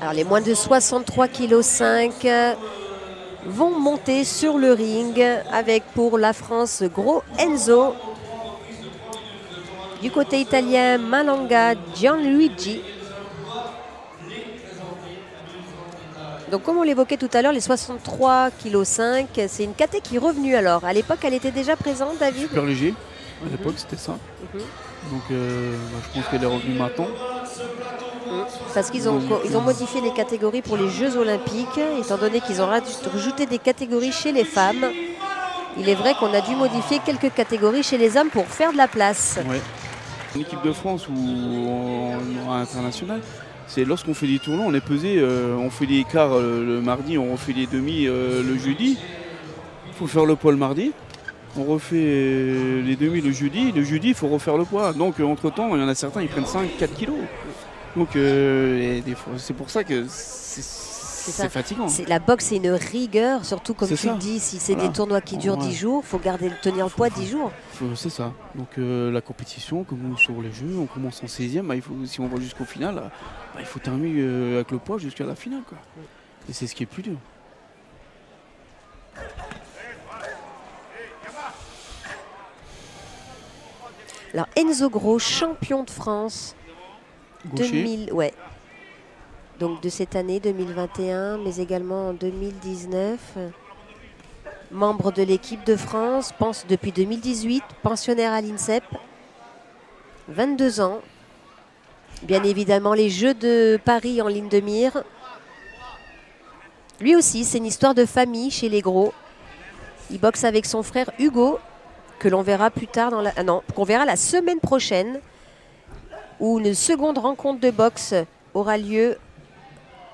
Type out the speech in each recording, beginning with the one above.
Alors les moins de 63,5 kg vont monter sur le ring avec pour la France Gros Enzo. Du côté italien, Malanga Gianluigi. Donc comme on l'évoquait tout à l'heure, les 63,5 kg, c'est une caté qui est revenue alors. À l'époque, elle était déjà présente, David? Super léger, à l'époque c'était ça. Donc je pense qu'elle est revenue maintenant. Parce qu'ils ont modifié les catégories pour les Jeux Olympiques, étant donné qu'ils ont rajouté des catégories chez les femmes. Il est vrai qu'on a dû modifier quelques catégories chez les hommes pour faire de la place. Ouais. En équipe de France ou en international, c'est lorsqu'on fait des tournois, on est pesé, on fait les quarts le mardi, on refait les demi le jeudi. Il faut faire le poids le mardi. On refait les demi le jeudi il faut refaire le poids. Donc entre temps, il y en a certains, ils prennent 5-4 kilos. Donc c'est pour ça que c'est fatigant. La boxe, c'est une rigueur, surtout comme tu le dis, si c'est des tournois qui durent 10 jours, il faut tenir le poids 10 jours. C'est ça. Donc la compétition, comme sur les jeux, on commence en 16e, si on va jusqu'au final, il faut terminer avec le poids jusqu'à la finale, quoi. Et c'est ce qui est plus dur. Alors Enzo Gros, champion de France 2000, ouais. Donc de cette année 2021, mais également en 2019. Membre de l'équipe de France, pense depuis 2018, pensionnaire à l'INSEP. 22 ans. Bien évidemment, les Jeux de Paris en ligne de mire. Lui aussi, c'est une histoire de famille chez les Gros. Il boxe avec son frère Hugo, que l'on verra plus tard qu'on verra la semaine prochaine, où une seconde rencontre de boxe aura lieu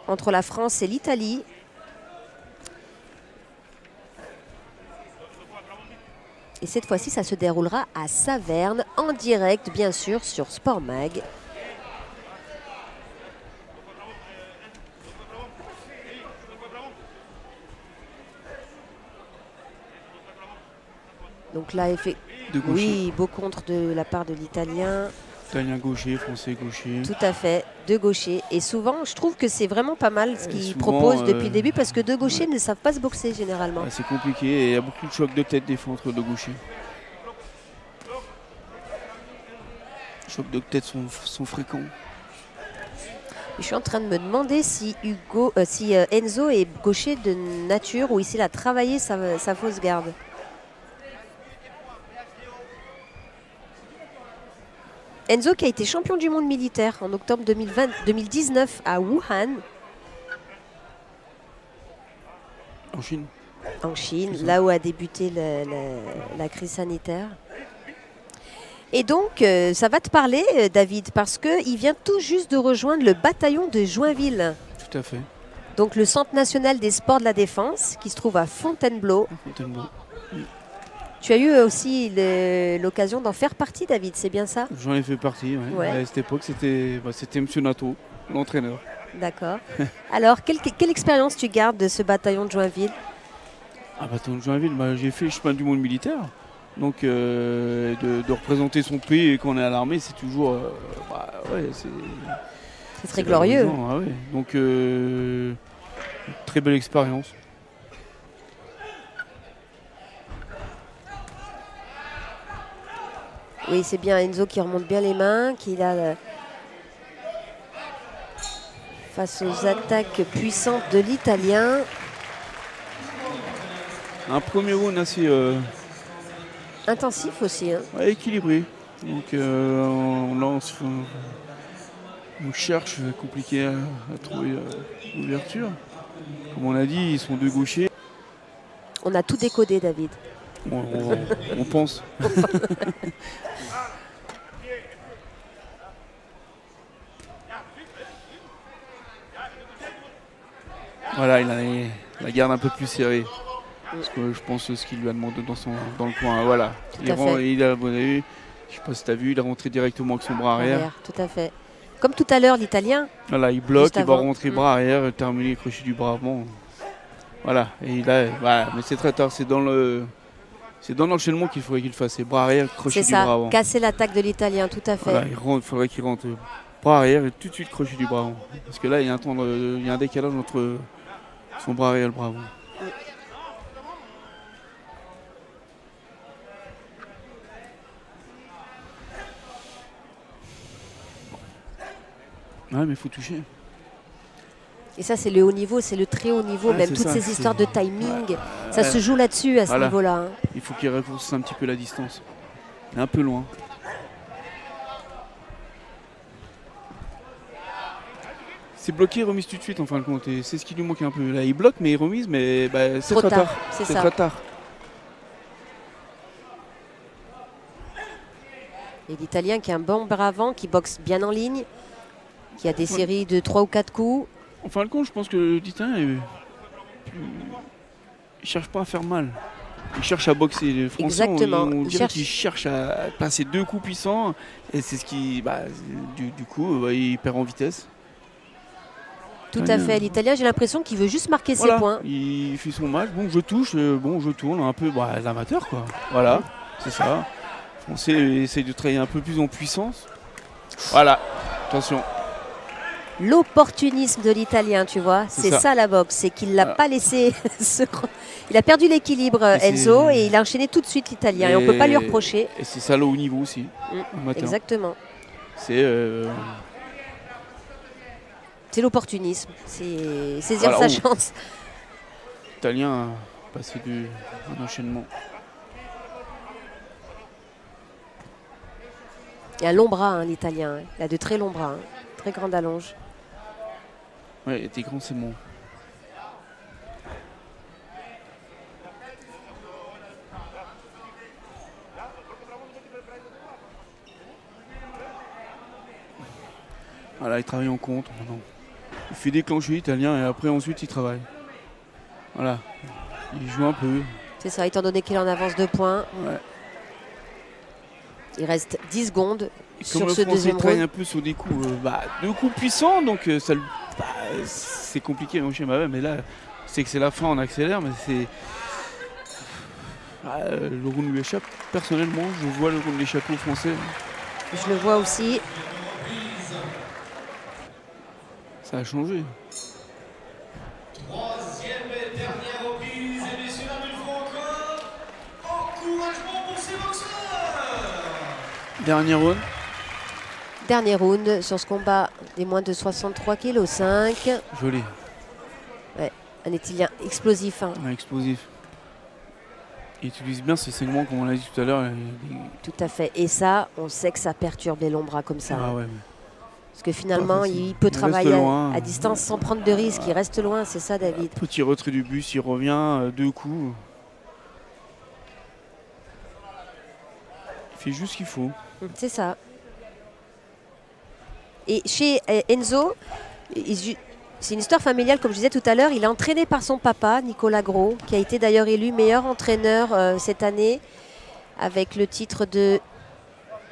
entre la France et l'Italie. Et cette fois-ci, ça se déroulera à Saverne, en direct, bien sûr, sur Sport Mag. Donc là, oui, beau contre de la part de l'Italien. Italien gaucher, français gaucher. Tout à fait, deux gauchers. Et souvent, je trouve que c'est vraiment pas mal ce qu'ils proposent depuis le début, parce que deux gauchers ne savent pas se boxer généralement. C'est compliqué et il y a beaucoup de chocs de tête des fois entre deux gauchers. Les chocs de tête sont fréquents. Je suis en train de me demander si Enzo est gaucher de nature ou s'il a travaillé sa fausse garde. Enzo qui a été champion du monde militaire en octobre 2019 à Wuhan. En Chine. En Chine, là où a débuté la crise sanitaire. Et donc, ça va te parler, David, parce qu'il vient tout juste de rejoindre le bataillon de Joinville. Tout à fait. Donc le Centre national des sports de la défense, qui se trouve à Fontainebleau. Tu as eu aussi l'occasion d'en faire partie, David, c'est bien ça? J'en ai fait partie, oui. Ouais. À cette époque, c'était M. Nato, l'entraîneur. D'accord. Alors, quelle expérience tu gardes de ce bataillon de Joinville? Bataillon de Joinville, j'ai fait le chemin du monde militaire. Donc, de représenter son pays quand on est à l'armée, c'est toujours... c'est très glorieux. Ouais. Donc, très belle expérience. Oui, c'est bien Enzo qui remonte bien les mains, qui a face aux attaques puissantes de l'Italien. Un premier round assez... intensif aussi. Hein. Ouais, équilibré. Donc on lance, on cherche, compliqué à trouver l'ouverture. Comme on a dit, ils sont deux gauchers. On a tout décodé, David. On pense. Voilà, il a la garde un peu plus serrée. Parce que je pense ce qu'il lui a demandé dans le coin. Voilà. Je ne sais pas si tu as vu, il est rentré directement avec son bras arrière. Tout à fait. Comme tout à l'heure, l'Italien. Voilà, il bloque, il va rentrer bras arrière, terminer le crochet du bras avant. Voilà. Et voilà. Mais c'est très tard, c'est dans l'enchaînement qu'il faudrait qu'il fasse. C'est bras arrière, crochet du bras avant. Casser l'attaque de l'Italien, tout à fait. Voilà, il faudrait qu'il rentre bras arrière et tout de suite crochet du bras avant. Parce que là, il y a un décalage entre son bras arrière et le bras avant. Ouais, mais il faut toucher. Et ça, c'est le haut niveau, c'est le très haut niveau. Ouais, même toutes ça, ces histoires de timing, ça se joue là-dessus à ce niveau-là. Hein. Il faut qu'il raccourcisse un petit peu la distance. Il est un peu loin. C'est bloqué, remise tout de suite en fin de compte. Et c'est ce qui lui manque un peu. Là, il bloque, mais il remise, mais bah, c'est trop tard. C'est trop tard. Et l'Italien qui a un bon bras avant, qui boxe bien en ligne, qui a des séries de 3 ou 4 coups. En fin de compte, je pense que l'Italien, il cherche pas à faire mal. Il cherche à boxer. Les Français, exactement. On dirait qu'il cherche à passer 2 coups puissants. Et c'est ce qui, du coup, il perd en vitesse. Tout à fait. L'Italien, j'ai l'impression qu'il veut juste marquer ses points. Il fait son match. Bon, je touche. Bon, je tourne. Un peu l'amateur, quoi. Voilà, c'est ça. Les Français essayent de travailler un peu plus en puissance. Voilà, attention. L'opportunisme de l'Italien, tu vois, c'est ça la boxe, c'est qu'il l'a pas laissé il a perdu l'équilibre Enzo et il a enchaîné tout de suite l'Italien et on peut pas lui reprocher. Et c'est ça le haut niveau aussi. Exactement. C'est l'opportunisme, c'est saisir sa chance. L'Italien a passé un enchaînement. Il a un long bras, hein, l'Italien. Il a de très longs bras, hein. Très grande allonge. Ouais, il était grand, c'est bon. Voilà, il travaille en contre maintenant. Il fait déclencher l'Italien et après ensuite il travaille. Voilà, il joue un peu. C'est ça, étant donné qu'il en avance 2 points. Ouais. Il reste 10 secondes sur ce deuxième round. Il travaille un peu sur des coups, 2 coups puissants, donc c'est compliqué. Mais là, c'est que c'est la fin, on accélère, mais c'est... le round lui échappe. Personnellement, je vois le round l'échapper aux Français. Je le vois aussi. Ça a changé. Troisième et dernière reprise, et messieurs, dames, il faut encore encouragement pour ces boxeurs. Dernier round. Dernier round sur ce combat des moins de 63,5 kg. Joli. Ouais, un Italien explosif. Hein. Ouais, explosif. Il utilise bien ses segments, comme on l'a dit tout à l'heure. Tout à fait. Et ça, on sait que ça perturbe les longs bras comme ça. Ah ouais. Parce que finalement, il peut travailler à distance sans prendre de risque. Il reste loin, c'est ça, David. Petit retrait du bus, il revient, 2 coups. Il fait juste ce qu'il faut. C'est ça. Et chez Enzo, c'est une histoire familiale, comme je disais tout à l'heure. Il est entraîné par son papa, Nicolas Gros, qui a été d'ailleurs élu meilleur entraîneur cette année, avec le titre de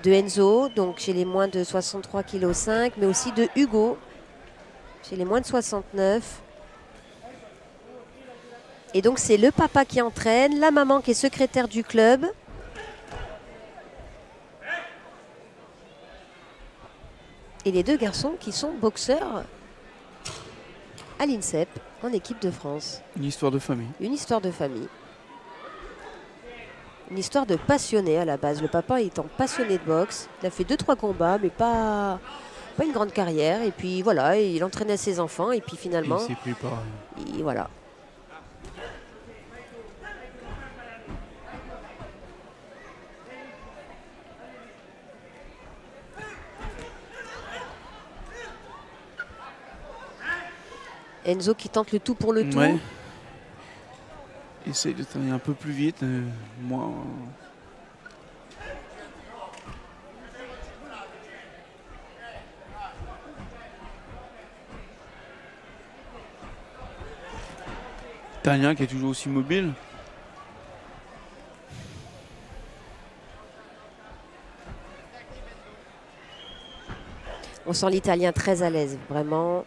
Enzo, donc chez les moins de 63,5 kg, mais aussi de Hugo, chez les moins de 69. Et donc c'est le papa qui entraîne, la maman qui est secrétaire du club. Et les 2 garçons qui sont boxeurs à l'INSEP, en équipe de France. Une histoire de famille. Une histoire de famille. Une histoire de passionné à la base. Le papa étant passionné de boxe. Il a fait 2-3 combats, mais pas une grande carrière. Et puis voilà, il entraînait ses enfants. Et puis finalement, il s'est pris par... voilà. Enzo qui tente le tout pour le tout. Ouais. Essaye de travailler un peu plus vite. Moins... Tania qui est toujours aussi mobile. On sent l'Italien très à l'aise, vraiment.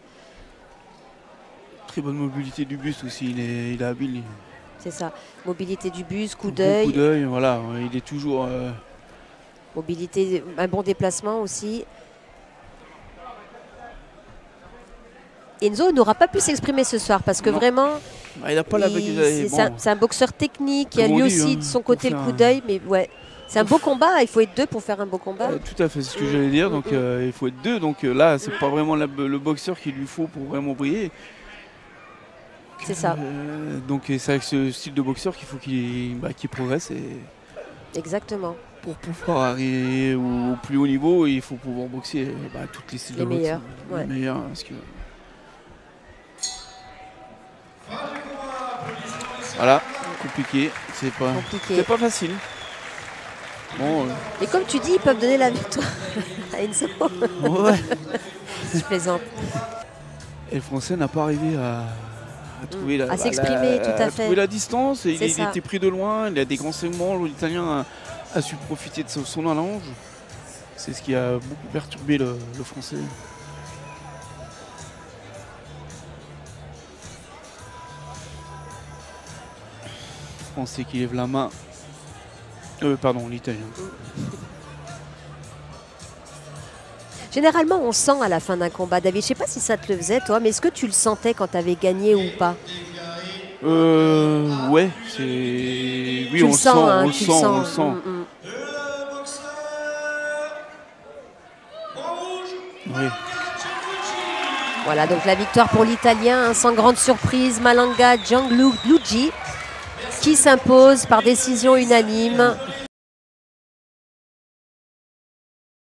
Très bonne mobilité du buste aussi, il est habile. C'est ça, mobilité du buste, coup d'œil. Coup d'œil, voilà, il est toujours... Mobilité, un bon déplacement aussi. Enzo n'aura pas pu s'exprimer ce soir parce que Non. vraiment, Ah, il n'a pas la c'est un boxeur technique. Il y a Comme lui on dit, aussi hein, de son pour côté le faire coup un- d'œil, mais ouais, c'est un beau combat. Il faut être deux pour faire un beau combat. Tout à fait, c'est ce que j'allais dire. Donc il faut être deux. Donc là, c'est pas vraiment le boxeur qu'il lui faut pour vraiment briller. C'est ça, Donc c'est avec ce style de boxeur qu'il faut qu'il progresse. Et exactement. pour pouvoir arriver au plus haut niveau, il faut pouvoir boxer toutes les styles Les de boxe, meilleurs, ouais. Les meilleurs, parce que... Voilà, compliqué. C'est Compliqué. pas facile. Bon, Et comme tu dis, ils peuvent donner la victoire à Enzo. ouais. Je plaisante. Et le Français n'a pas arrivé à trouver À s'exprimer, tout à fait. trouver la distance. Et C'est il ça. était pris de loin. Il a des grands segments. L'Italien a su profiter de son allonge. C'est ce qui a beaucoup perturbé le Français. Français qui lève la main. Pardon, l'Italien. Généralement, on sent à la fin d'un combat, David. Je sais pas si ça te le faisait, toi, mais est-ce que tu le sentais quand tu avais gagné ou pas? Ouais, c'est. Oui, Tu on le le sens, sent, hein, on le tu sent, on le sent. Le boxeur en rouge, Oui. Voilà, donc la victoire pour l'Italien, hein, sans grande surprise. Malanga Gianluigi qui s'impose par décision unanime.